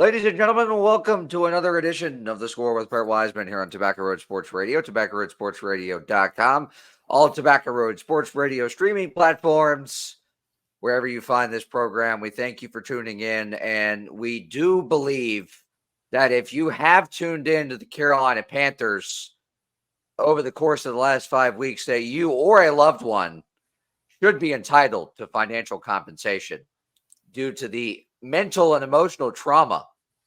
Ladies and gentlemen, welcome to another edition of The Score with Brett Wiseman here on Tobacco Road Sports Radio, TobaccoRoadSportsRadio.com, all Tobacco Road Sports Radio streaming platforms, wherever you find this program. We thank you for tuning in, and we do believe that if you have tuned in to the Carolina Panthers over the course of the last 5 weeks, that you or a loved one should be entitled to financial compensation due to the mental and emotional trauma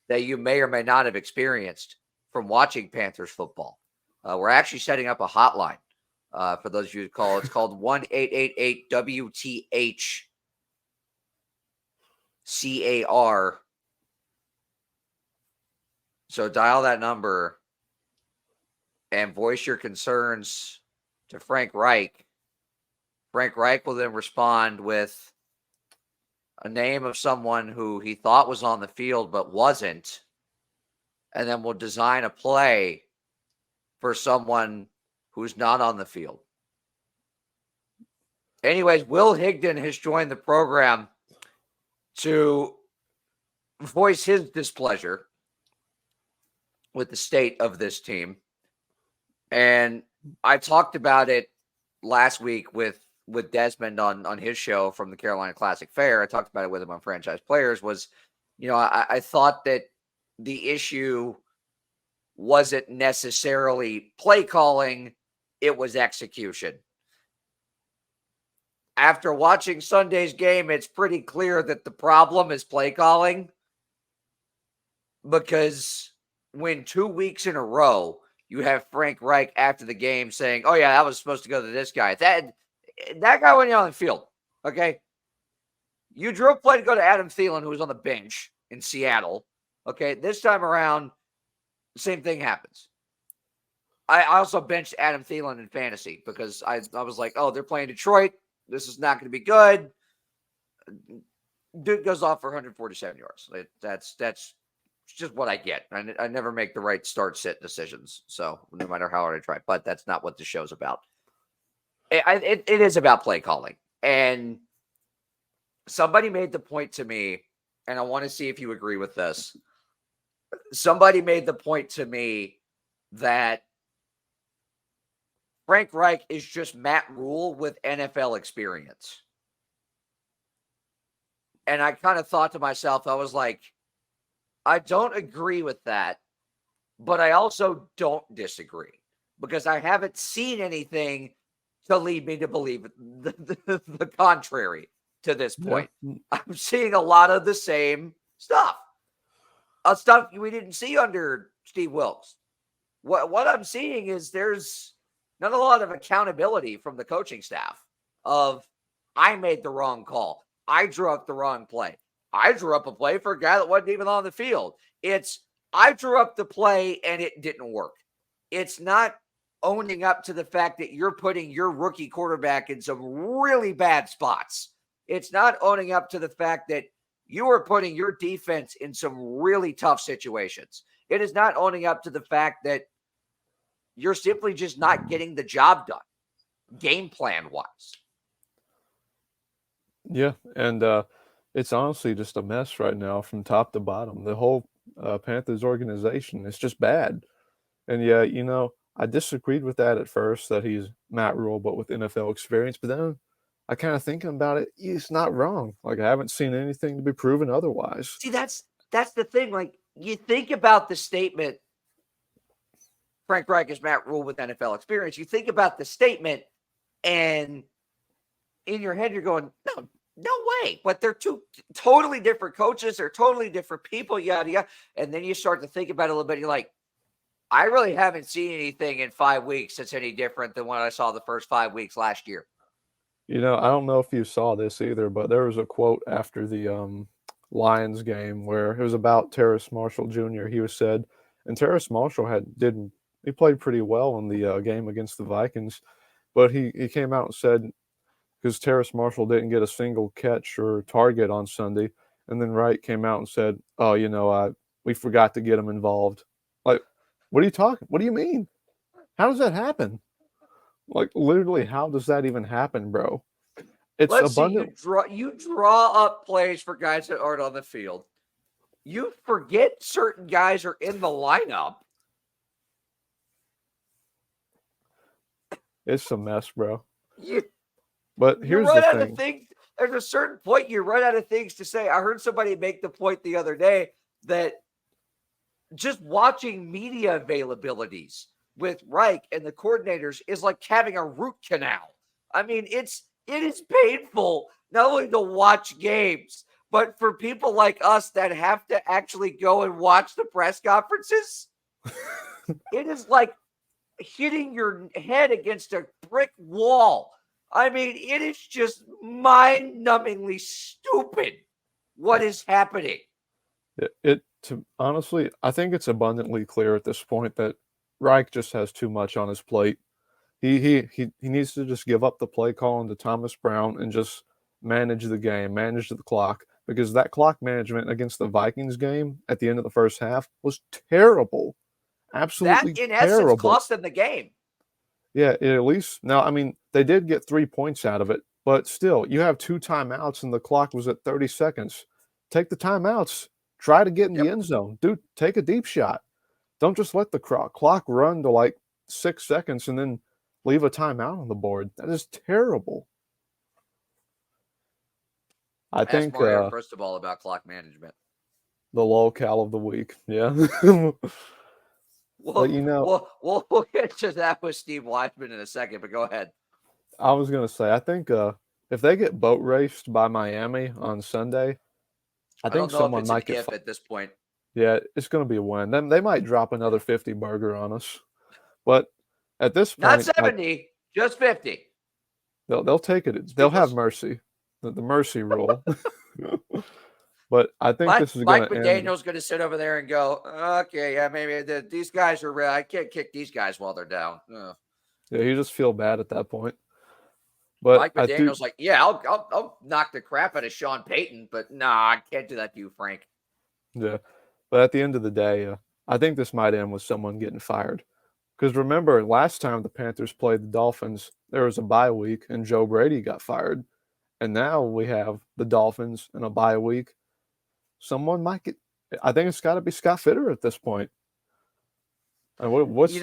that you may or may not have experienced from watching Panthers football. We're actually setting up a hotline for those of you who call. It's called 1-888-WTH-CAR. So dial that number and voice your concerns to Frank Reich. Frank Reich will then respond with a name of someone who he thought was on the field but wasn't, and then we'll design a play for someone who's not on the field. Anyways, Will Higdon has joined the program to voice his displeasure with the state of this team. And I talked about it last week with Desmond on his show from the Carolina Classic Fair. I talked about it with him on Franchise Players. I thought that the issue wasn't necessarily play calling, it was execution. After watching Sunday's game, it's pretty clear that the problem is play calling, because when 2 weeks in a row you have Frank Reich after the game saying, "Oh yeah, that was supposed to go to this guy," that guy went on the field, okay? You drew a play to go to Adam Thielen, who was on the bench in Seattle, okay? This time around, the same thing happens. I also benched Adam Thielen in fantasy because I was like, oh, they're playing Detroit. This is not going to be good. Dude goes off for 147 yards. That's just what I get. I never make the right start-sit decisions, so no matter how hard I try. But that's not what the show's about. It is about play calling. And somebody made the point to me, and I want to see if you agree with this. Somebody made the point to me that Frank Reich is just Matt Rule with NFL experience. And I kind of thought to myself, I was like, I don't agree with that, but I also don't disagree, because I haven't seen anything to lead me to believe the contrary to this point. Yeah. I'm seeing a lot of the same stuff. Stuff we didn't see under Steve Wilkes. What I'm seeing is there's not a lot of accountability from the coaching staff of, I made the wrong call. I drew up the wrong play. I drew up a play for a guy that wasn't even on the field. It's, I drew up the play and it didn't work. It's not owning up to the fact that you're putting your rookie quarterback in some really bad spots. It's not owning up to the fact that you are putting your defense in some really tough situations. It is not owning up to the fact that you're simply just not getting the job done, game plan wise. Yeah, and it's honestly just a mess right now from top to bottom. The whole Panthers organization is just bad. And yeah, I disagreed with that at first, that he's Matt Rule, but with NFL experience. But then I kind of thinking about it, he's not wrong. Like, I haven't seen anything to be proven otherwise. See, that's the thing. Like, you think about the statement, Frank Reich is Matt Rule with NFL experience. You think about the statement, and in your head, you're going, no way. But they're two totally different coaches. They're totally different people, yada, yada. And then you start to think about it a little bit. You're like, I really haven't seen anything in 5 weeks that's any different than what I saw the first 5 weeks last year. I don't know if you saw this either, but there was a quote after the Lions game where it was about Terrace Marshall Jr. He was said, and Terrace Marshall he played pretty well in the game against the Vikings, but he came out and said, because Terrace Marshall didn't get a single catch or target on Sunday, and then Wright came out and said, "Oh, we forgot to get him involved." Like, what are you talking? What do you mean? How does that happen? Like, literally, how does that even happen, bro? Let's abundant. See, you draw up plays for guys that aren't on the field. you forget certain guys are in the lineup. It's a mess, bro. You But you here's run the out of thing. things. There's a certain point you run out of things to say. I heard somebody make the point the other day that just watching media availabilities with Reich and the coordinators is like having a root canal. I mean, it is painful not only to watch games, but for people like us that have to actually go and watch the press conferences, it is like hitting your head against a brick wall. I mean, it is just mind-numbingly stupid what is happening. Honestly, I think it's abundantly clear at this point that Reich just has too much on his plate. He needs to just give up the play calling to Thomas Brown and just manage the game, manage the clock, because that clock management against the Vikings game at the end of the first half was terrible. That, Absolutely in essence, terrible. cost them the game. Yeah, at least now, I mean, they did get 3 points out of it, but still, you have 2 timeouts and the clock was at 30 seconds. Take the timeouts. Try to get in the Yep. end zone. Dude, take a deep shot. Don't just let the clock run to like 6 seconds and then leave a timeout on the board. That is terrible. I Ask think Mario Cristobal about clock management. the locale of the week. Yeah. But We'll get to that with Steve Wiseman in a second, but go ahead. I was gonna say, I think if they get boat raced by Miami on Sunday, I I think don't know if someone it's an might get. if at this point. Yeah, it's gonna be a win. Then they might drop another 50 burger on us, but at this Not point, 70, just 50. they'll take it. They'll have Let's, mercy, the mercy rule. But I think Mike this is gonna end. McDaniel's going to sit over there and go, okay, yeah, maybe these guys are real. I can't kick these guys while they're down. Yeah, you just feel bad at that point. But Mike I do. McDaniel's like, yeah, I'll knock the crap out of Sean Payton, but nah, I can't do that to you, Frank. Yeah, but at the end of the day, I think this might end with someone getting fired. Because remember, last time the Panthers played the Dolphins, there was a bye week and Joe Brady got fired. And now we have the Dolphins and a bye week. Someone might get. I think it's got to be Scott Fitter at this point. And what's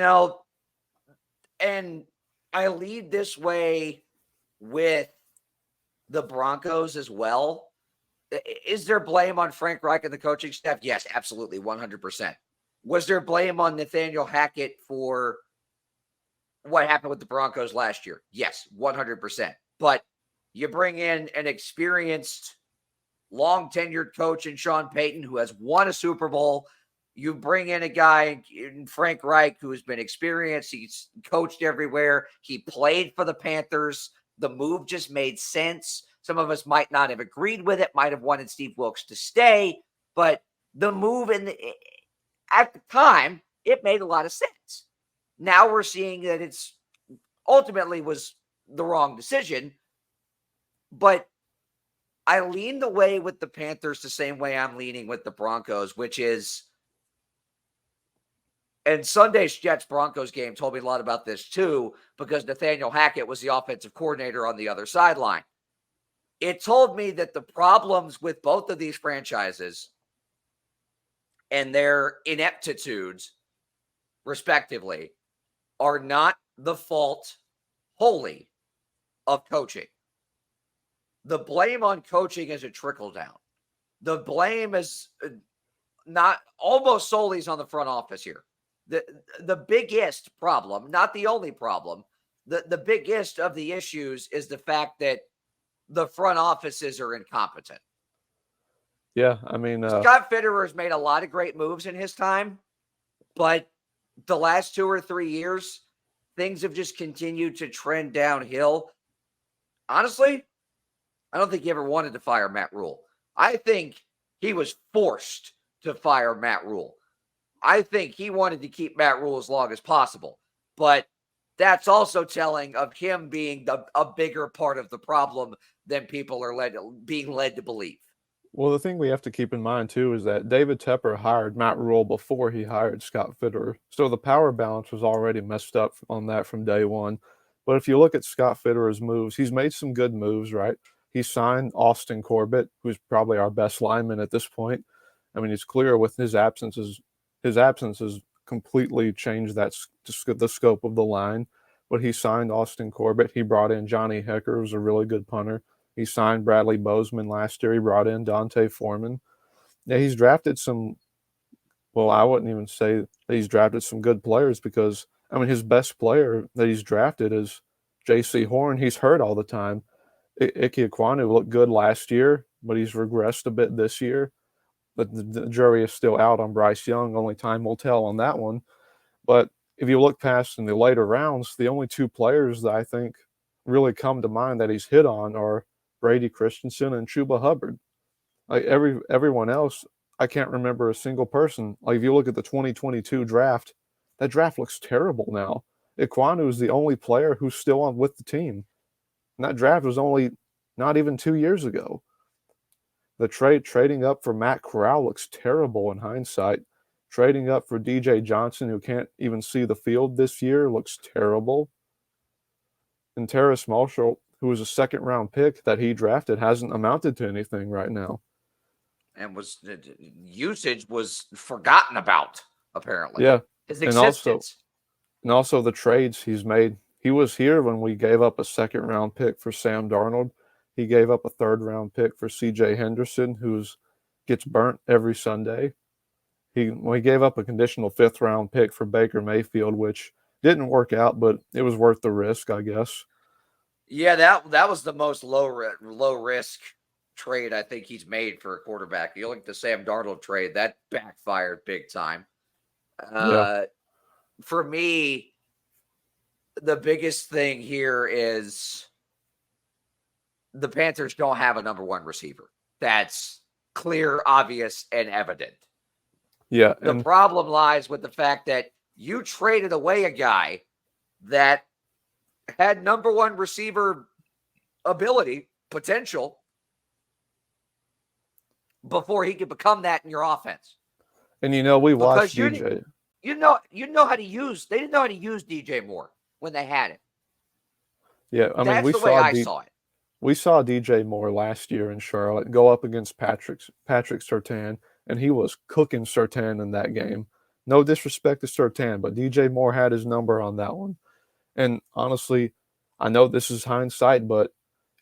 and I lead this way with the Broncos as well. Is there blame on Frank Reich and the coaching staff? Yes, absolutely, 100%. Was there blame on Nathaniel Hackett for what happened with the Broncos last year? Yes, 100%. But you bring in an experienced, long-tenured coach in Sean Payton who has won a Super Bowl. You bring in a guy in Frank Reich who has been experienced. He's coached everywhere. He played for the Panthers. The move just made sense. Some of us might not have agreed with it, might have wanted Steve Wilkes to stay, but the move at the time, it made a lot of sense. Now we're seeing that it's ultimately was the wrong decision, but I leaned away with the Panthers the same way I'm leaning with the Broncos, which is, and Sunday's Jets-Broncos game told me a lot about this too, because Nathaniel Hackett was the offensive coordinator on the other sideline. It told me that the problems with both of these franchises and their ineptitudes, respectively, are not the fault wholly of coaching. The blame on coaching is a trickle down. The blame is not almost solely on the front office here. The biggest problem, not the only problem, the biggest of the issues is the fact that the front offices are incompetent. Yeah, I mean, Scott Fitterer has made a lot of great moves in his time, but the last 2 or 3 years, things have just continued to trend downhill. Honestly, I don't think he ever wanted to fire Matt Rule. I think he was forced to fire Matt Rule. I think he wanted to keep Matt Rule as long as possible, but that's also telling of him being a bigger part of the problem than people are being led to believe. well, the thing we have to keep in mind too is that David Tepper hired Matt Rule before he hired Scott Fitterer, so the power balance was already messed up on that from day one. But if you look at Scott Fitterer's moves, he's made some good moves, right? He signed Austin Corbett, who's probably our best lineman at this point, I mean, it's clear with his absences has completely changed the scope of the line. But he signed Austin Corbett. He brought in Johnny Hecker, who's a really good punter. He signed Bradley Bozeman last year. He brought in Dante Foreman. Yeah, he's drafted some. Well, I wouldn't even say that he's drafted some good players because, I mean, his best player that he's drafted is J.C. Horn. He's hurt all the time. Ike Ekwonu looked good last year, but he's regressed a bit this year. But the jury is still out on Bryce Young. Only time will tell on that one. But if you look past in the later rounds, the only two players that I think really come to mind that he's hit on are Brady Christensen and Chuba Hubbard. Like everyone else, I can't remember a single person. Like if you look at the 2022 draft, that draft looks terrible now. Ekwonu is the only player who's still on with the team. And that draft was only not even 2 years ago. The trading up for Matt Corral looks terrible in hindsight. Trading up for DJ Johnson, who can't even see the field this year, looks terrible. And Terrace Marshall, who was a second-round pick that he drafted, hasn't amounted to anything right now. And usage was forgotten about, apparently. Yeah. His existence. And also the trades he's made. He was here when we gave up a second-round pick for Sam Darnold. He gave up a third-round pick for C.J. Henderson, who gets burnt every Sunday. He gave up a conditional fifth-round pick for Baker Mayfield, which didn't work out, but it was worth the risk, I guess. Yeah, that was the most low risk trade I think he's made for a quarterback. You look at the Sam Darnold trade, that backfired big time. For me, the biggest thing here is the Panthers don't have a number one receiver. That's clear, obvious, and evident. Yeah. The problem lies with the fact that you traded away a guy that had number one receiver ability, potential, before he could become that in your offense. And we watched DJ. You know how to use. They didn't know how to use DJ Moore when they had him. Yeah, I mean, I saw it. We saw DJ Moore last year in Charlotte go up against Patrick Surtain, and he was cooking Surtain in that game. No disrespect to Surtain, but DJ Moore had his number on that one. And honestly, I know this is hindsight, but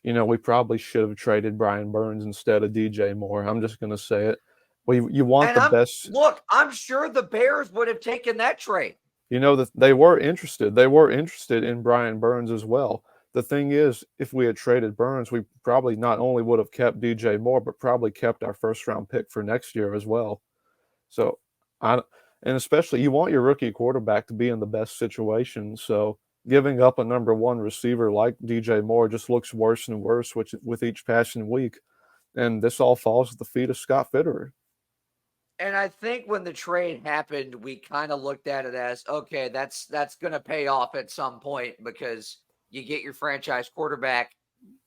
we probably should have traded Brian Burns instead of DJ Moore. I'm just going to say it. You want the best. Look, I'm sure the Bears would have taken that trade. That they were interested. They were interested in Brian Burns as well. The thing is, if we had traded Burns, we probably not only would have kept DJ Moore, but probably kept our first-round pick for next year as well. So, and especially you want your rookie quarterback to be in the best situation. So giving up a number one receiver like DJ Moore just looks worse and worse with each passing week. And this all falls at the feet of Scott Fitterer. And I think when the trade happened, we kind of looked at it as, okay, that's going to pay off at some point because you get your franchise quarterback,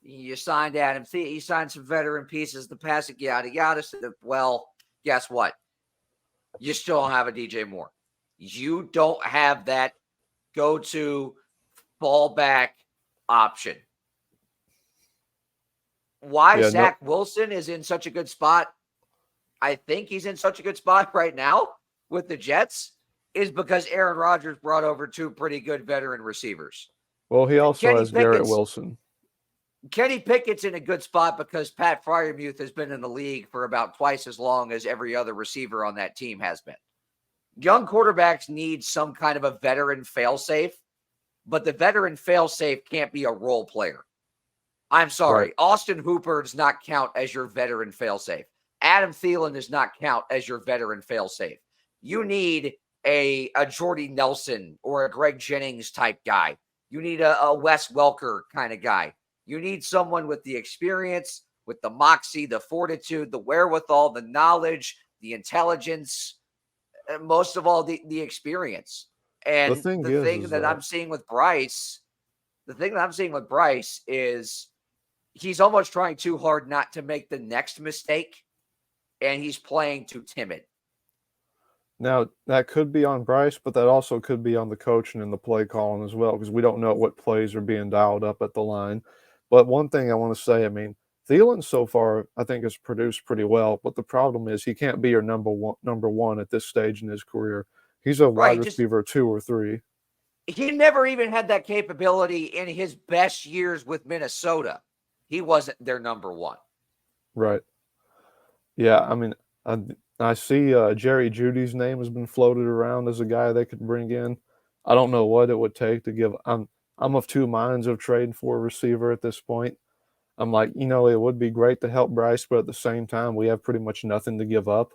you signed Adam Thielen, you signed some veteran pieces, the passing, yada, yada. So, well, guess what? You still don't have a DJ Moore. You don't have that go-to fallback option. Why Zach Wilson is in such a good spot, I think he's in such a good spot right now with the Jets, is because Aaron Rodgers brought over two pretty good veteran receivers. Well, he also has Garrett Wilson. Kenny Pickett's in a good spot because Pat Freiermuth has been in the league for about twice as long as every other receiver on that team has been. Young quarterbacks need some kind of a veteran fail-safe, but the veteran fail-safe can't be a role player. I'm sorry. Right. Austin Hooper does not count as your veteran fail-safe. Adam Thielen does not count as your veteran fail-safe. You need a Jordy Nelson or a Greg Jennings type guy. You need a Wes Welker kind of guy. You need someone with the experience, with the moxie, the fortitude, the wherewithal, the knowledge, the intelligence, and most of all, the experience. And the thing that I'm seeing with Bryce is he's almost trying too hard not to make the next mistake, and he's playing too timid. Now, that could be on Bryce, but that also could be on the coaching and the play calling as well, because we don't know what plays are being dialed up at the line. But one thing I want to say, I mean, Thielen so far, I think, has produced pretty well. But the problem is he can't be your number one at this stage in his career. He's a wide Right. receiver 2 or 3. He never even had that capability in his best years with Minnesota. He wasn't their number one. Right. Yeah, I mean, I see Jerry Judy's name has been floated around as a guy they could bring in. I don't know what it would take to give. I'm of two minds of trading for a receiver at this point. I'm like, it would be great to help Bryce, but at the same time, we have pretty much nothing to give up.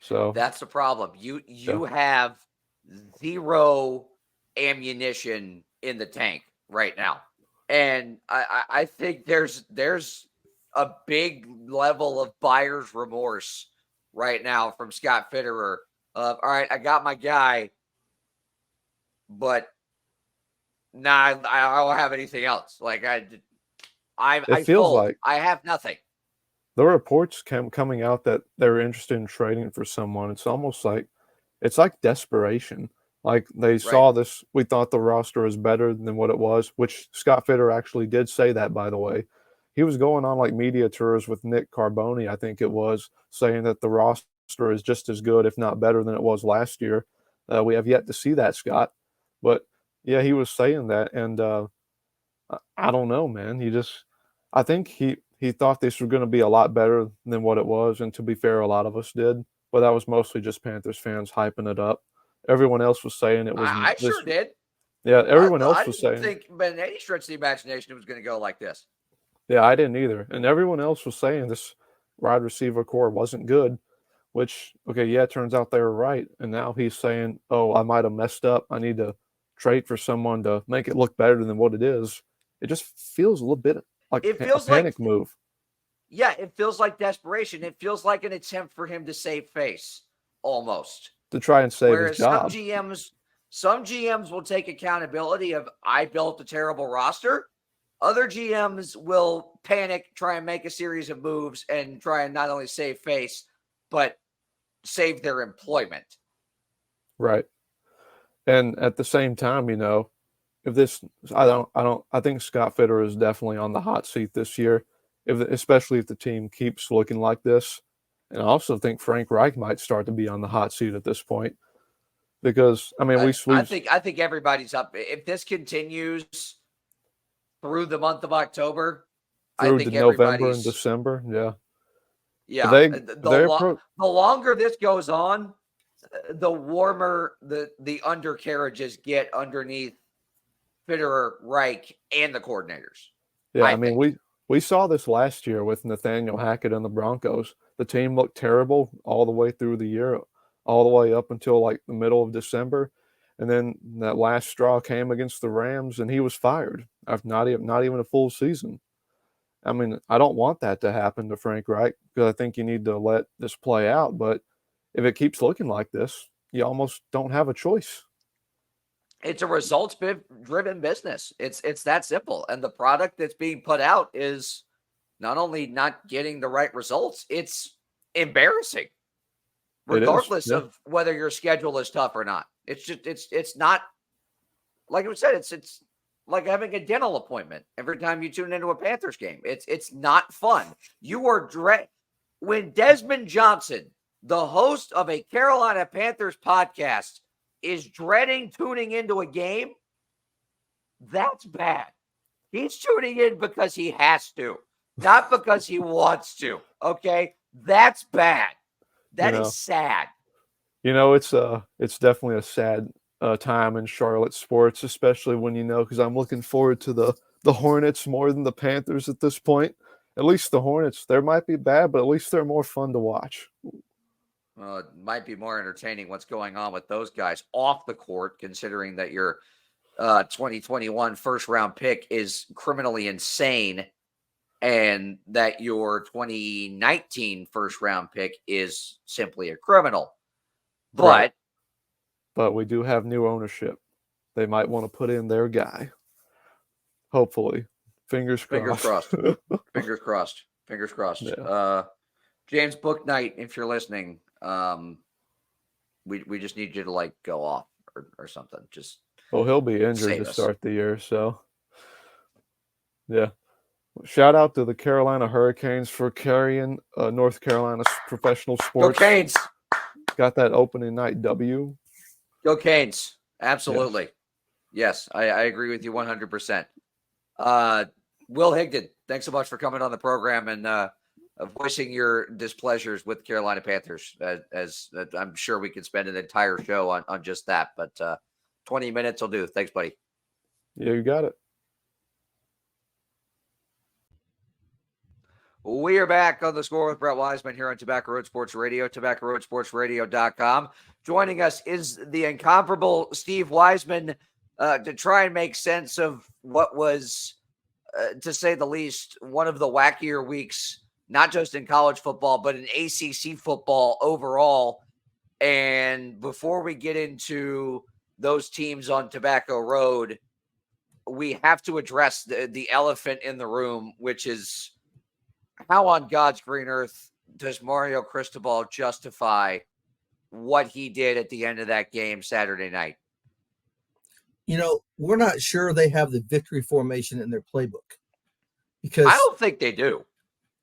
So that's the problem. yeah. You have zero ammunition in the tank right now. And I think there's a big level of buyer's remorse right now from Scott Fitterer of, all right, I got my guy, but nah, I don't have anything else. Like It feels like I have nothing. the reports coming out that they're interested in trading for someone. It's almost like it's like desperation. Like they saw this, we thought the roster was better than what it was, which Scott Fitter actually did say that, by the way. He was going on like media tours with Nick Carboni, I think it was, saying that the roster is just as good, if not better, than it was last year. We have yet to see that, Scott. But yeah, he was saying that, and I don't know, man. I think he thought this was going to be a lot better than what it was, and to be fair, a lot of us did. But that was mostly just Panthers fans hyping it up. Everyone else was saying it was. I sure did. Yeah, everyone else I was didn't saying. think, but in any stretch of the imagination, it was going to go like this. Yeah, I didn't either. And everyone else was saying this wide receiver core wasn't good, which, okay, yeah, it turns out they were right. And now he's saying, oh, I might have messed up. I need to trade for someone to make it look better than what it is. It just feels a little bit like a panic move. Yeah, it feels like desperation. It feels like an attempt for him to save face, almost. To try and save his job. Some GMs will take accountability of, I built a terrible roster. Other GMs will panic, try and make a series of moves, and try and not only save face, but save their employment. Right. And at the same time, if this, I think Scott Fitter is definitely on the hot seat this year, especially if the team keeps looking like this. And I also think Frank Reich might start to be on the hot seat at this point, because I mean, I think everybody's up. If this continues through the month of October, through I think November and December, yeah. The longer this goes on, the warmer the undercarriages get underneath Fitterer, Reich, and the coordinators. Yeah, I mean, we saw this last year with Nathaniel Hackett and the Broncos. The team looked terrible all the way through the year, all the way up until like the middle of December. And then that last straw came against the Rams, and he was fired after not even a full season. I mean, I don't want that to happen to Frank Reich, because I think you need to let this play out. But if it keeps looking like this, you almost don't have a choice. It's a results-driven business. It's that simple. And the product that's being put out is not only not getting the right results, it's embarrassing, regardless of whether your schedule is tough or not. It's just it's not, like I said, it's like having a dental appointment every time you tune into a Panthers game. It's not fun. You are when Desmond Johnson, the host of a Carolina Panthers podcast, is dreading tuning into a game, that's bad. He's tuning in because he has to, not because he wants to. Okay, that's bad. That is sad. It's definitely a sad time in Charlotte sports, especially when because I'm looking forward to the Hornets more than the Panthers at this point. At least the Hornets, they might be bad, but at least they're more fun to watch. Well, it might be more entertaining what's going on with those guys off the court, considering that your 2021 first-round pick is criminally insane, and that your 2019 first-round pick is simply a criminal. But we do have new ownership. They might want to put in their guy. Hopefully. Fingers crossed. Fingers crossed. Fingers crossed. Yeah. James Booknight, if you're listening, we just need you to go off or something. Just he'll be injured to start the year, so yeah. Shout out to the Carolina Hurricanes for carrying North Carolina's professional Go sports. Canes. Got that opening night W. Go Canes. Absolutely. Yes, I agree with you 100%. Will Higdon, thanks so much for coming on the program and voicing your displeasures with Carolina Panthers. As I'm sure we could spend an entire show on just that, but 20 minutes will do. Thanks, buddy. Yeah, you got it. We are back on The Score with Brett Wiseman here on Tobacco Road Sports Radio, TobaccoRoadSportsRadio.com. Joining us is the incomparable Steve Wiseman to try and make sense of what was, to say the least, one of the wackier weeks, not just in college football, but in ACC football overall. And before we get into those teams on Tobacco Road, we have to address the elephant in the room, which is, how on God's green earth does Mario Cristobal justify what he did at the end of that game Saturday night? You know, we're not sure they have the victory formation in their playbook, because I don't think they do.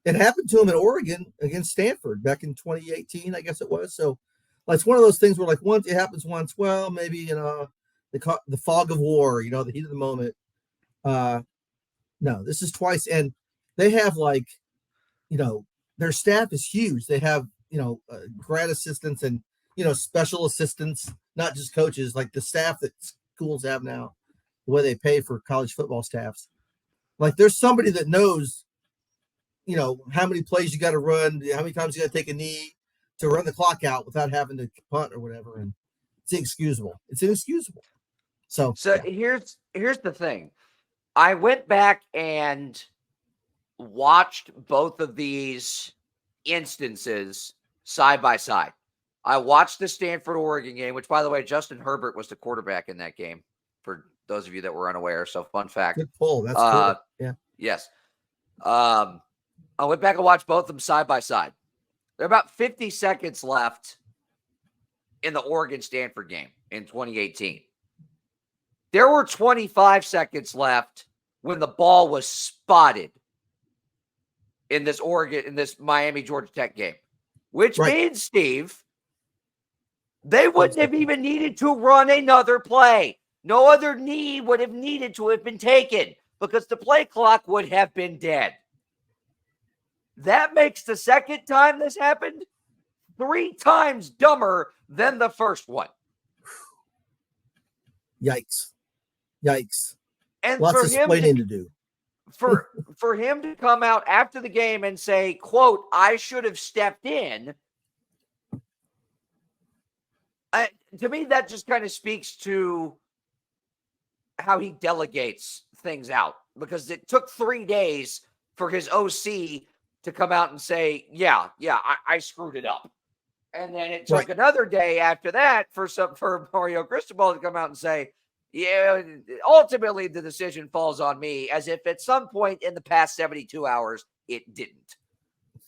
It happened to them in Oregon against Stanford back in 2018, I guess it was. So, like, it's one of those things where, like, once it happens once, well, maybe, the fog of war, the heat of the moment. No, this is twice. And they have, like, their staff is huge. They have, grad assistants and, special assistants, not just coaches, like the staff that schools have now, the way they pay for college football staffs. Like, there's somebody that knows, how many plays you got to run, how many times you got to take a knee to run the clock out without having to punt or whatever. And it's inexcusable. It's inexcusable. So yeah. Here's the thing. I went back and watched both of these instances side by side. I watched the Stanford Oregon game, which, by the way, Justin Herbert was the quarterback in that game, for those of you that were unaware. So, fun fact. Good pull. That's cool. Yeah. Yes. I went back and watched both of them side by side. There are about 50 seconds left in the Oregon Stanford game in 2018. There were 25 seconds left when the ball was spotted in this Miami Georgia Tech game, which means, Steve, they wouldn't have even needed to run another play. No other knee would have needed to have been taken because the play clock would have been dead. That makes the second time this happened 3 times dumber than the first one. Yikes. And lots of explaining to do. For him to come out after the game and say, quote, I should have stepped in. To me, that just kind of speaks to how he delegates things out, because it took 3 days for his OC to come out and say, yeah, I screwed it up. And then it took another day after that for Mario Cristobal to come out and say, yeah, ultimately the decision falls on me, as if at some point in the past 72 hours, it didn't.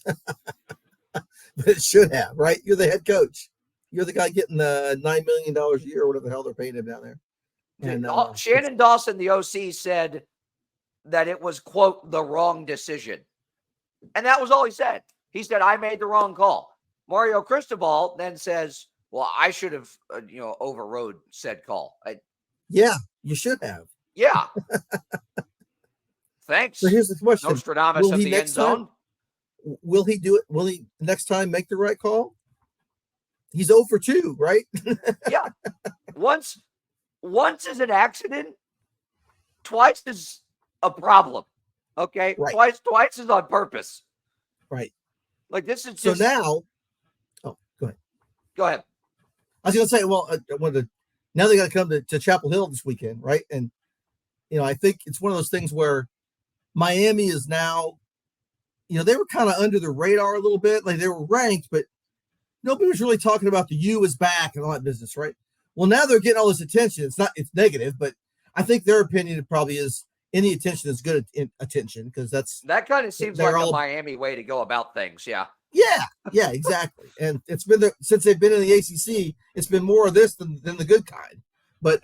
But it should have, right? You're the head coach. You're the guy getting the $9 million a year or whatever the hell they're paying him down there. And Shannon Dawson, the OC, said that it was, quote, the wrong decision. And that was all he said. He said, I made the wrong call. Mario Cristobal then says, well, I should have, overrode said call. Yeah, you should have. Yeah. Thanks. So here's the question. Nostradamus of the end zone. Will he do it? Will he next time make the right call? He's 0 for 2, right? Yeah. Once is an accident, twice is a problem. Okay? Right. Twice is on purpose. Right. Like, this is just... So now... Oh, go ahead. Go ahead. I was going to say, well, now they got to come to Chapel Hill this weekend, right? And, I think it's one of those things where Miami is now, they were kind of under the radar a little bit. Like, they were ranked, but nobody was really talking about the U is back and all that business, right? Well, now they're getting all this attention. It's negative, but I think their opinion probably is any attention is good attention, because that kind of seems like a Miami way to go about things. Yeah. Yeah, exactly. And it's been since they've been in the ACC, it's been more of this than the good kind. But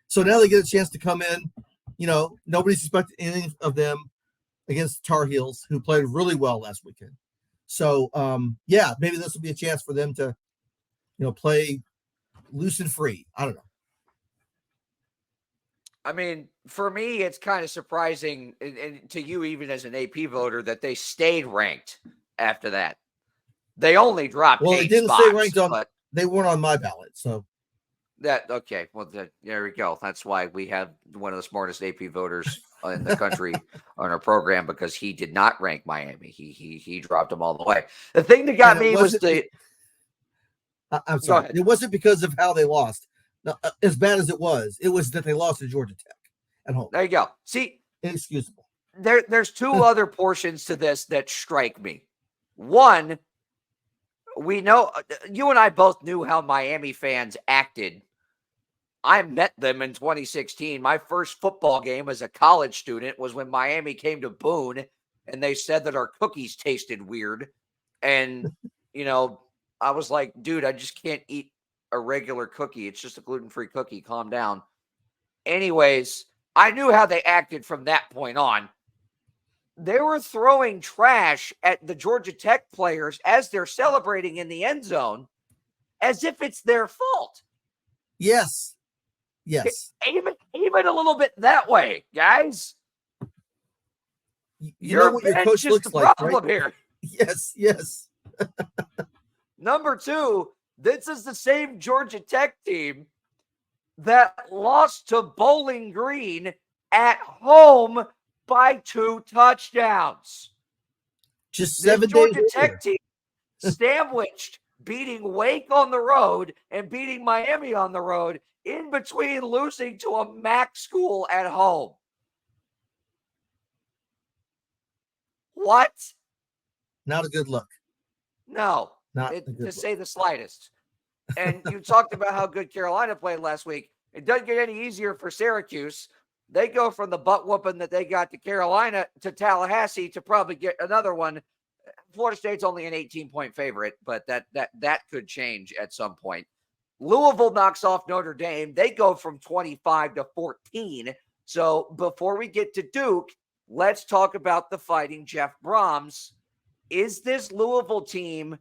so now they get a chance to come in. Nobody's expecting anything of them. against Tar Heels, who played really well last weekend. So, yeah, maybe this will be a chance for them to, play loose and free. I don't know. I mean, for me, it's kind of surprising, and to you, even as an AP voter, that they stayed ranked after that. They only dropped Well, 8 they didn't spots, stay ranked on. but They weren't on my ballot, so okay. Well, there we go. That's why we have one of the smartest AP voters in the country on our program, because he did not rank Miami. He dropped them all the way. The thing that got me was I'm sorry. It wasn't because of how they lost. Now, as bad as it was that they lost to Georgia Tech at home. There you go. See, inexcusable. There's two other portions to this that strike me. One, we know, you and I both knew how Miami fans acted. I met them in 2016. My first football game as a college student was when Miami came to Boone, and they said that our cookies tasted weird. And, I was like, dude, I just can't eat a regular cookie. It's just a gluten-free cookie. Calm down. Anyways, I knew how they acted from that point on. They were throwing trash at the Georgia Tech players as they're celebrating in the end zone, as if it's their fault. Yes. Even a little bit that way, guys. You know what your coach looks like, problem right? Here. Yes. Number two, this is the same Georgia Tech team that lost to Bowling Green at home by 2 touchdowns. Just 7 days Georgia Tech team sandwiched beating Wake on the road and beating Miami on the road, in between losing to a MAC school at home. What? Not a good look. No, to say the slightest. And you talked about how good Carolina played last week. It doesn't get any easier for Syracuse. They go from the butt whooping that they got to Carolina to Tallahassee to probably get another one. Florida State's only an 18-point favorite, but that could change at some point. Louisville knocks off Notre Dame. They go from 25-14. So before we get to Duke, let's talk about the Fighting Jeff Brahms. Is this Louisville team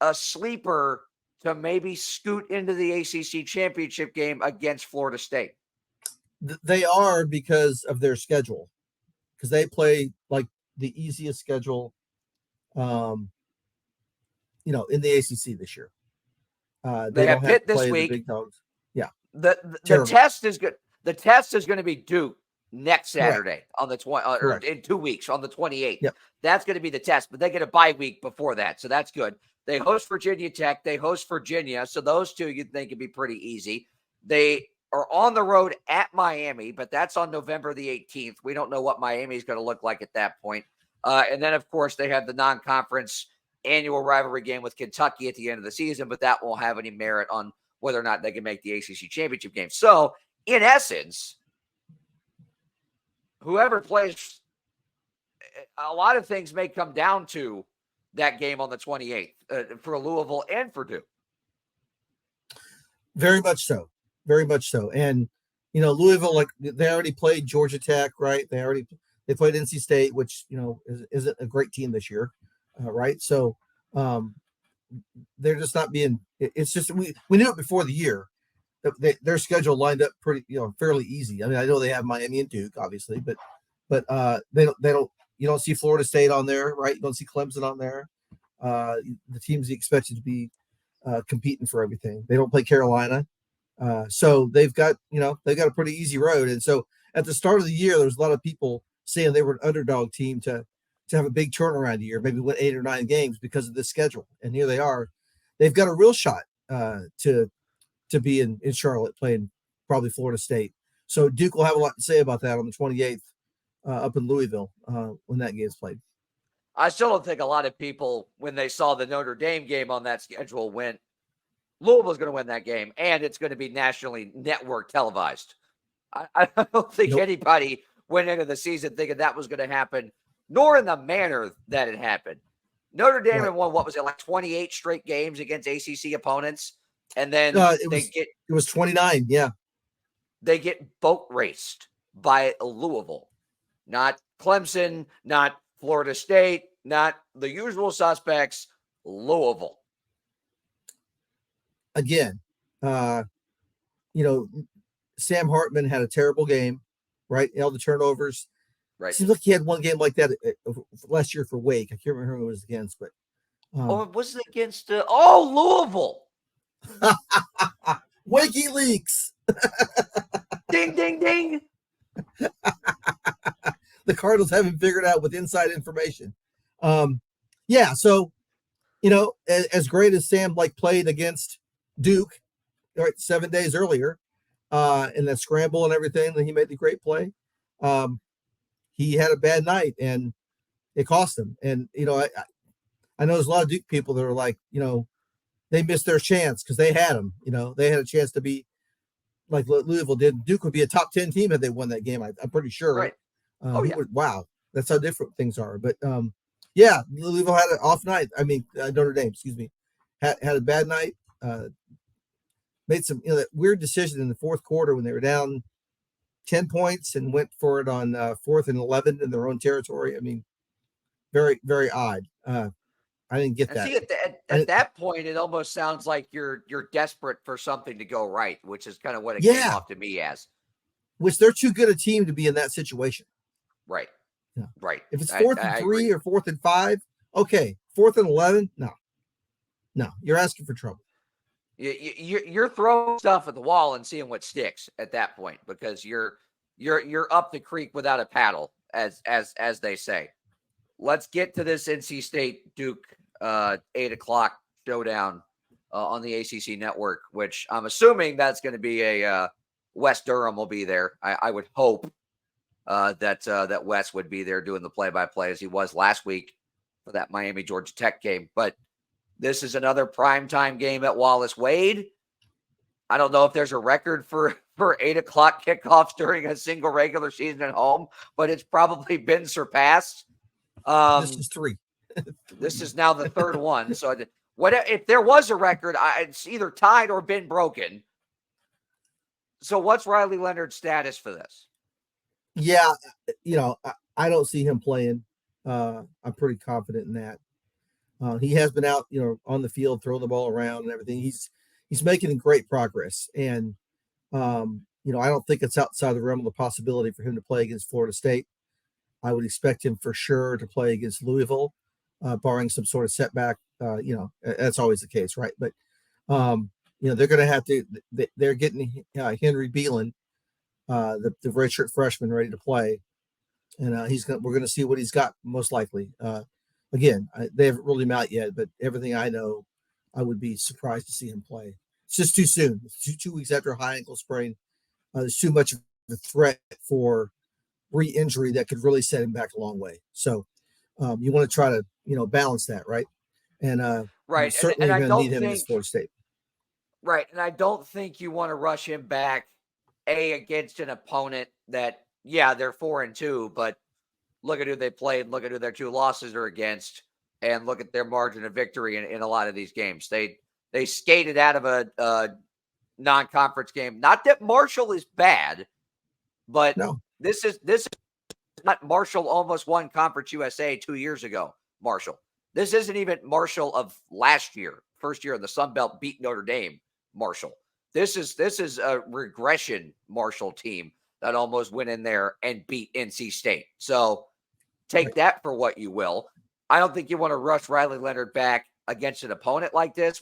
a sleeper to maybe scoot into the ACC championship game against Florida State? They are, because of their schedule, because they play like the easiest schedule, in the ACC this year. They have Pitt this week. The big dogs. Yeah. The test is good. The test is going to be Duke next Saturday on the 20 or in 2 weeks on the 28th. Yep. That's going to be the test, but they get a bye week before that, so that's good. They host Virginia Tech. They host Virginia, so those two you'd think would be pretty easy. They are on the road at Miami, but that's on November the 18th. We don't know what Miami is going to look like at that point. And then, of course, they have the non-conference annual rivalry game with Kentucky at the end of the season, but that won't have any merit on whether or not they can make the ACC championship game. So, in essence, whoever plays, a lot of things may come down to that game on the 28th for Louisville and for Duke. Very much so. Very much so. And, Louisville, like, they already played Georgia Tech, right? They played NC State, which, isn't a great team this year, right? So they're just not being – it's just we knew it before the year. Their schedule lined up pretty, fairly easy. I mean, I know they have Miami and Duke, obviously, but they don't you don't see Florida State on there, right? You don't see Clemson on there. The teams you expected to be competing for everything. They don't play Carolina. So they've got a pretty easy road. And so at the start of the year, there was a lot of people saying they were an underdog team to have a big turnaround year, maybe win 8 or 9 games because of this schedule. And here they are. They've got a real shot to be in Charlotte playing probably Florida State. So Duke will have a lot to say about that on the 28th up in Louisville when that game's played. I still don't think a lot of people, when they saw the Notre Dame game on that schedule, went, Louisville's going to win that game, and it's going to be nationally network televised. I don't think anybody went into the season thinking that was going to happen, nor in the manner that it happened. Notre Dame had won, what was it, like 28 straight games against ACC opponents, and then it was 29, yeah. They get boat raced by Louisville. not Clemson, not Florida State, not the usual suspects, Louisville. Again, Sam Hartman had a terrible game, right? All the turnovers. Right. Seems like he had one game like that last year for Wake. I can't remember who it was against, but was it against Louisville? WikiLeaks. Ding, ding, ding. The Cardinals haven't figured out with inside information. So as great as Sam played against Duke, right, 7 days earlier, in that scramble and everything, that he made the great play. He had a bad night and it cost him. And I know there's a lot of Duke people that are like, they missed their chance because they had him. They had a chance to be like Louisville did. Duke would be a top 10 team had they won that game. I'm pretty sure. Right. Wow, that's how different things are. But Louisville had an off night. I mean, Notre Dame, excuse me, had a bad night. Made some that weird decision in the fourth quarter when they were down 10 points and went for it on 4th and 11 in their own territory. I mean, very, very odd. I didn't get that. See, at that point, it almost sounds like you're desperate for something to go right, which is kind of what it came off to me as. Which they're too good a team to be in that situation. Right. Yeah. Right. If it's 4th and 3 or 4th and 5, okay. 4th and 11, no, you're asking for trouble. You're throwing stuff at the wall and seeing what sticks at that point, because you're up the creek without a paddle, as they say. Let's get to this NC State Duke 8:00 showdown on the ACC network, which I'm assuming that's going to be a Wes Durham will be there. I would hope that Wes would be there doing the play-by-play as he was last week for that Miami Georgia Tech game. But this is another primetime game at Wallace Wade. I don't know if there's a record for 8:00 kickoffs during a single regular season at home, but it's probably been surpassed. This is 3. This is now the third one. So if there was a record, it's either tied or been broken. So what's Riley Leonard's status for this? Yeah, I don't see him playing. I'm pretty confident in that. He has been out, on the field, throwing the ball around and everything. He's making great progress. And, I don't think it's outside the realm of the possibility for him to play against Florida State. I would expect him for sure to play against Louisville, barring some sort of setback. That's always the case, right? But, they're going to have to, they're getting Henry Beelan, the redshirt freshman, ready to play. And we're going to see what he's got most likely. Again, they haven't ruled him out yet, but everything I know, I would be surprised to see him play. It's just too soon. It's 2 weeks after a high ankle sprain. There's too much of a threat for re-injury that could really set him back a long way. So you want to try to, balance that, right? And right, certainly you're going to need him against Florida State. Right, and I don't think you want to rush him back against an opponent that, they're 4-2, but look at who they played, look at who their 2 losses are against, and look at their margin of victory in a lot of these games. They skated out of a non-conference game. Not that Marshall is bad, but no. This is not Marshall almost won Conference USA 2 years ago, Marshall. This isn't even Marshall of last year, first year in the Sun Belt, beat Notre Dame, Marshall. This is a regression Marshall team that almost went in there and beat NC State. So take that for what you will. I don't think you want to rush Riley Leonard back against an opponent like this,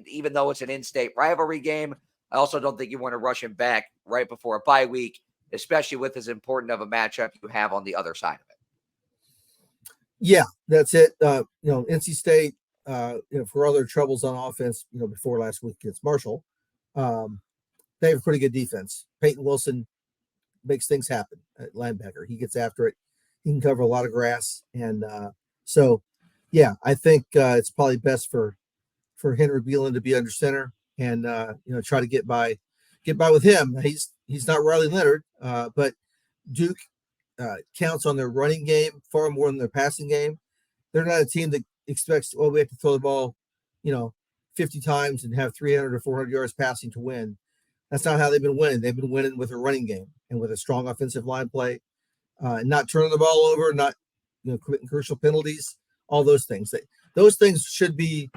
even though it's an in-state rivalry game. I also don't think you want to rush him back right before a bye week, especially with as important of a matchup you have on the other side of it. Yeah, that's it. NC State, for all their troubles on offense, before last week against Marshall, they have a pretty good defense. Peyton Wilson makes things happen at linebacker. He gets after it. He can cover a lot of grass. And I think it's probably best for Henry Beelan to be under center and, try to get by with him. He's not Riley Leonard, but Duke counts on their running game far more than their passing game. They're not a team that expects, we have to throw the ball, 50 times and have 300 or 400 yards passing to win. That's not how they've been winning. They've been winning with a running game and with a strong offensive line play. not turning the ball over, not committing crucial penalties, all those things. Those things should be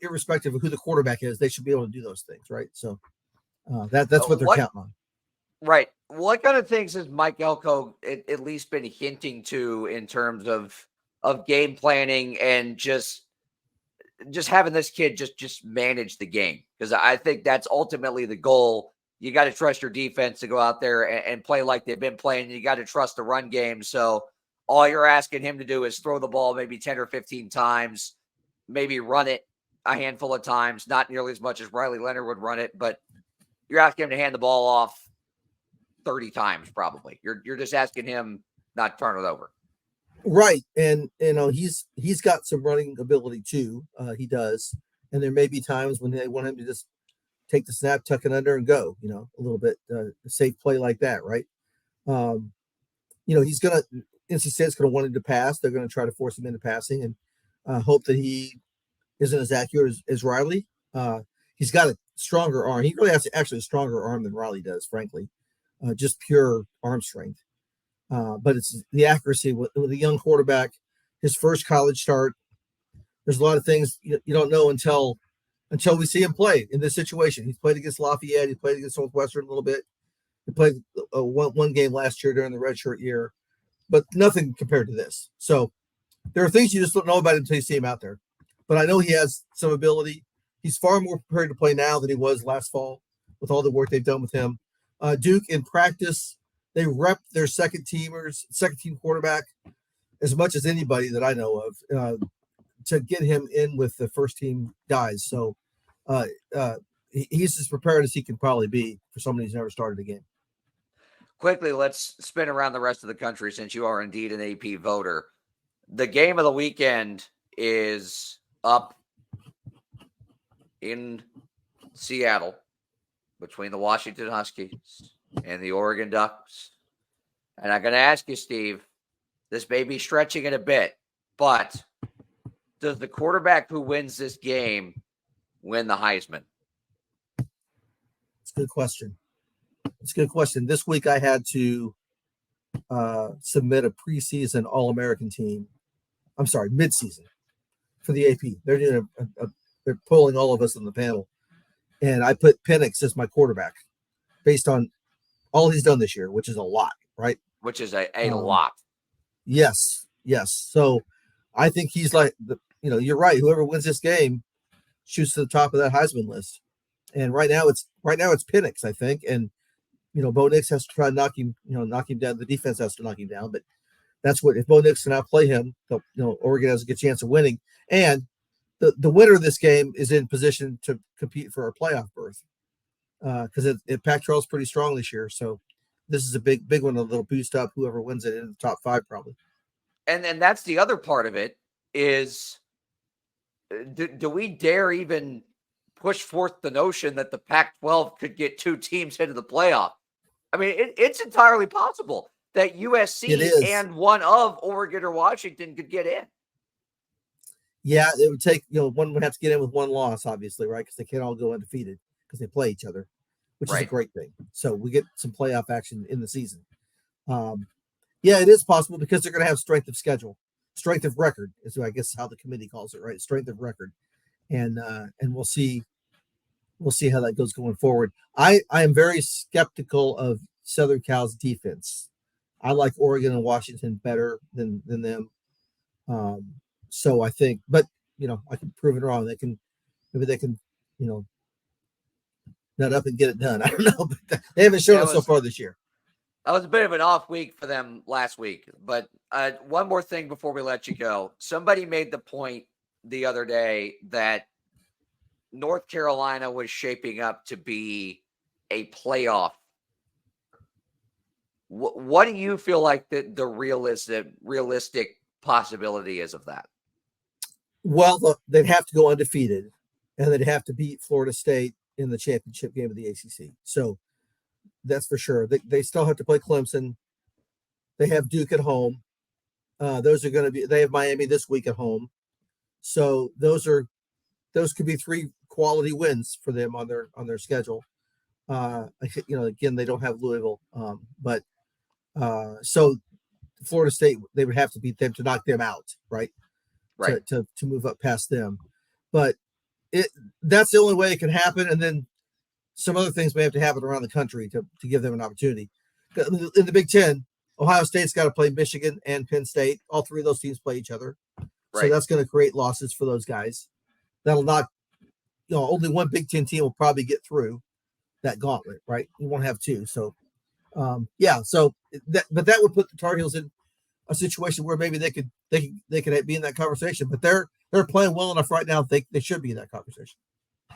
irrespective of who the quarterback is. They should be able to do those things, right? So that's what they're counting on. Right. What kind of things has Mike Elko at least been hinting to in terms of game planning and just having this kid just manage the game? Because I think that's ultimately the goal. You got to trust your defense to go out there and play like they've been playing. You got to trust the run game. So all you're asking him to do is throw the ball maybe 10 or 15 times, maybe run it a handful of times, not nearly as much as Riley Leonard would run it, but you're asking him to hand the ball off 30 times probably. You're just asking him not to turn it over. Right. And he's got some running ability too. He does. And there may be times when they want him to just take the snap, tuck it under and go, a little bit safe play like that, right? NC State's going to want him to pass. They're going to try to force him into passing and hope that he isn't as accurate as Riley. He's got a stronger arm. He really has actually a stronger arm than Riley does, frankly, just pure arm strength. But it's the accuracy with a young quarterback, his first college start. There's a lot of things you don't know until we see him play in this situation. He's played against Lafayette. He played against Northwestern a little bit. He played one game last year during the redshirt year, but nothing compared to this. So there are things you just don't know about him until you see him out there. But I know he has some ability. He's far more prepared to play now than he was last fall with all the work they've done with him. Duke in practice, they rep their second team quarterback as much as anybody that I know of to get him in with the first team guys. So he's as prepared as he can probably be for somebody who's never started a game. Quickly, let's spin around the rest of the country since you are indeed an AP voter. The game of the weekend is up in Seattle between the Washington Huskies and the Oregon Ducks. And I'm going to ask you, Steve, this may be stretching it a bit, but does the quarterback who wins this game win the Heisman? It's a good question. This week I had to submit a preseason All-American team. I'm sorry, midseason for the AP. They're doing they're polling all of us on the panel. And I put Penix as my quarterback based on all he's done this year, which is a lot, right? Which is a lot. Yes. So I think he's like, you're right. Whoever wins this game shoots to the top of that Heisman list. And right now it's Penix, I think. And, Bo Nix has to try to knock him down. The defense has to knock him down. But that's if Bo Nix can outplay him, Oregon has a good chance of winning. And the winner of this game is in position to compete for a playoff berth because Pac-12 is pretty strong this year. So this is a big one, a little boost up whoever wins it in the top 5 probably. And that's the other part of it is do we dare even push forth the notion that the Pac-12 could get 2 teams into the playoff? I mean, it's entirely possible that USC and one of Oregon or Washington could get in. Yeah, it would take, one would have to get in with one loss, obviously, right? Because they can't all go undefeated because they play each other, which is a great thing. So we get some playoff action in the season. Yeah, it is possible because they're going to have strength of schedule, strength of record is, I guess, how the committee calls it, right? Strength of record, and we'll see how that goes going forward. I am very skeptical of Southern Cal's defense. I like Oregon and Washington better than them. So I think, but I can prove it wrong. Maybe they can, nut up and get it done. I don't know, but they haven't shown it so far this year. That was a bit of an off week for them last week. But one more thing before we let you go. Somebody made the point the other day that North Carolina was shaping up to be a playoff. What do you feel like the realistic possibility is of that? Well, they'd have to go undefeated, and they'd have to beat Florida State in the championship game of the ACC. So that's for sure. They still have to play Clemson. They have Duke at home. Those are going to be. They have Miami this week at home. So those could be 3 quality wins for them on their schedule. Again, they don't have Louisville, but So Florida State, they would have to beat them to knock them out, right? Right. To move up past them. But that's the only way it can happen. And then some other things may have to happen around the country to give them an opportunity. In the Big Ten, Ohio State's got to play Michigan and Penn State. All three of those teams play each other. So Right. that's going to create losses for those guys. That'll not, only one Big Ten team will probably get through that gauntlet, right? You won't have two. So, so but that would put the Tar Heels in a situation where maybe they could be in that conversation. But they're playing well enough right now. They should be in that conversation.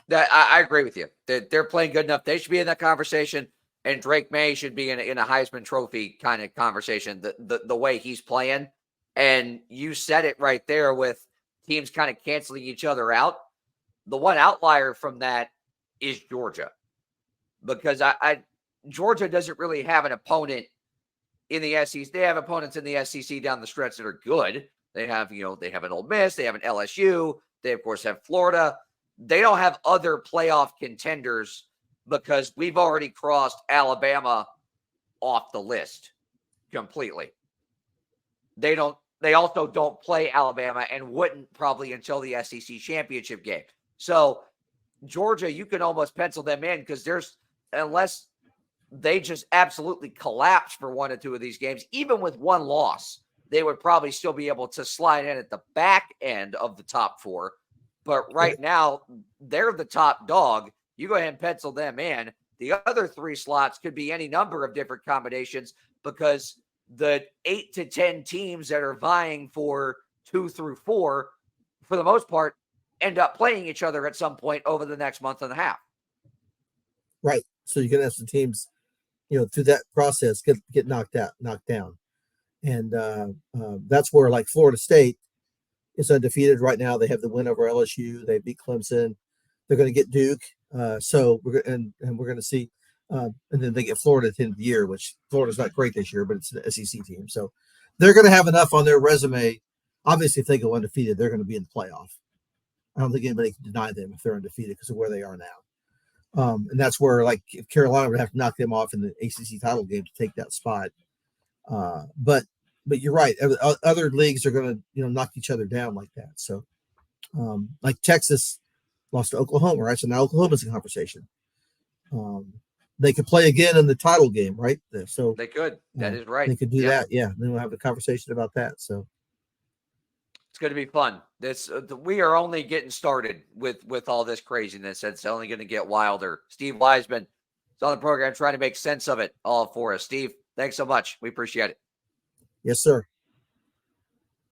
That I agree with you. They're playing good enough. They should be in that conversation, and Drake May should be in a Heisman Trophy kind of conversation. The way he's playing, and you said it right there with teams kind of canceling each other out. The one outlier from that is Georgia, because Georgia doesn't really have an opponent in the SEC. They have opponents in the SEC down the stretch that are good. They have they have an Ole Miss, they have an LSU, they of course have Florida. They don't have other playoff contenders because we've already crossed Alabama off the list completely. They also don't play Alabama and wouldn't probably until the SEC championship game. So Georgia, you can almost pencil them in because unless they just absolutely collapse for one or two of these games, even with one loss, they would probably still be able to slide in at the back end of the top four. But right now, they're the top dog. You go ahead and pencil them in. The other three slots could be any number of different combinations because the 8 to 10 teams that are vying for 2 through 4, for the most part, end up playing each other at some point over the next month and a half. Right. So you can have some teams, through that process get knocked down. And that's where, like, Florida State is undefeated right now. They have the win over LSU. They beat Clemson. They're going to get Duke. So we're going to see, and then they get Florida at the end of the year, which Florida's not great this year, but it's an SEC team. So they're going to have enough on their resume. Obviously, if they go undefeated, they're going to be in the playoff. I don't think anybody can deny them if they're undefeated because of where they are now. And that's where, like, if Carolina would have to knock them off in the ACC title game to take that spot. But you're right. Other leagues are going to, knock each other down like that. So, like Texas lost to Oklahoma, right? So now Oklahoma's in conversation. They could play again in the title game, right? So they could. That is right. They could do that. Yeah. Then we'll have a conversation about that. So it's going to be fun. We are only getting started with all this craziness. It's only going to get wilder. Steve Wiseman is on the program trying to make sense of it all for us. Steve, thanks so much. We appreciate it. Yes, sir.